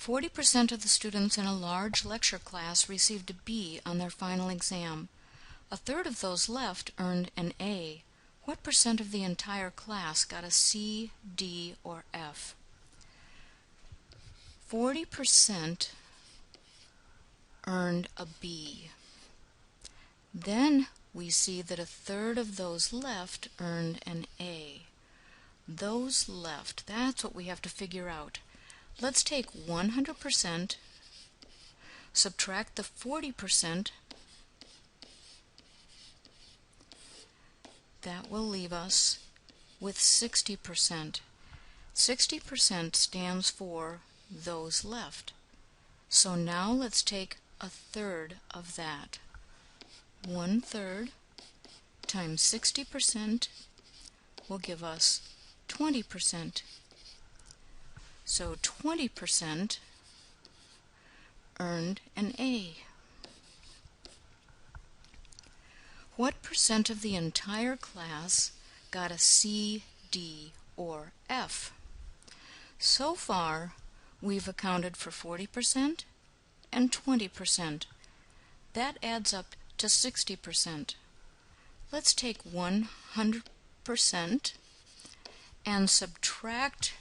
40% of the students in a large lecture class received a B on their final exam. A third of those left earned an A. What percent of the entire class got a C, D, or F? 40% earned a B. Then we see that a third of those left earned an A. Those left, that's what we have to figure out. Let's take 100%, subtract the 40%, that will leave us with 60%. 60% stands for those left. So now let's take a third of that. 1/3 times 60% will give us 20%. So 20% earned an A. What percent of the entire class got a C, D, or F? So far, we've accounted for 40% and 20%. That adds up to 60%. Let's take 100% and subtract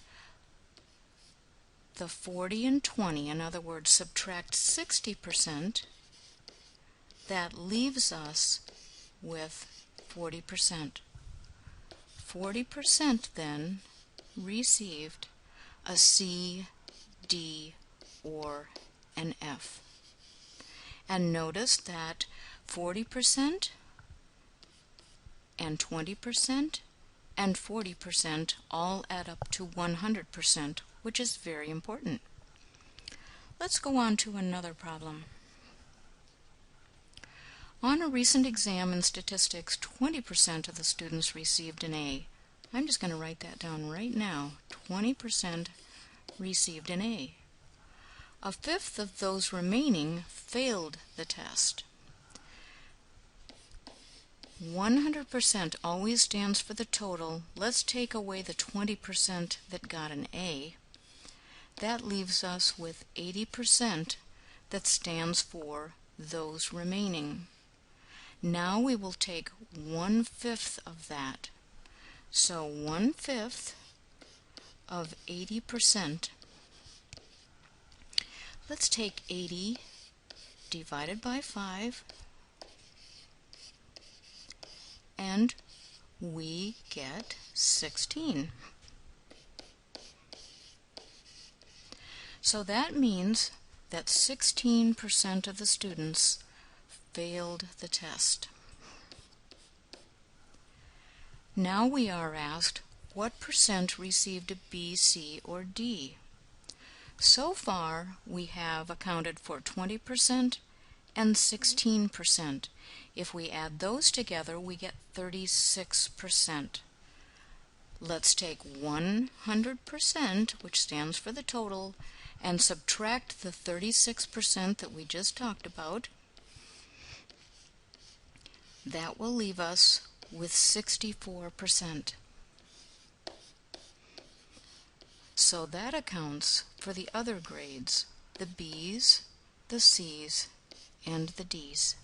the 40 and 20. In other words, subtract 60%. That leaves us with 40%. 40% then received a C, D, or an F. And notice that 40% and 20% and 40% all add up to 100%, which is very important. Let's go on to another problem. On a recent exam in statistics, 20% of the students received an A. I'm just going to write that down right now. 20% received an A. A fifth of those remaining failed the test. 100% always stands for the total. Let's take away the 20% that got an A. That leaves us with 80% that stands for those remaining. Now we will take 1/5 of that. So 1/5 of 80%. Let's take 80 divided by 5, and we get 16. So that means that 16% of the students failed the test. Now we are asked what percent received a B, C, or D. So far we have accounted for 20% and 16%. If we add those together we get 36%. Let's take 100%, which stands for the total, and subtract the 36% that we just talked about. That will leave us with 64%. So that accounts for the other grades, the B's, the C's, and the D's.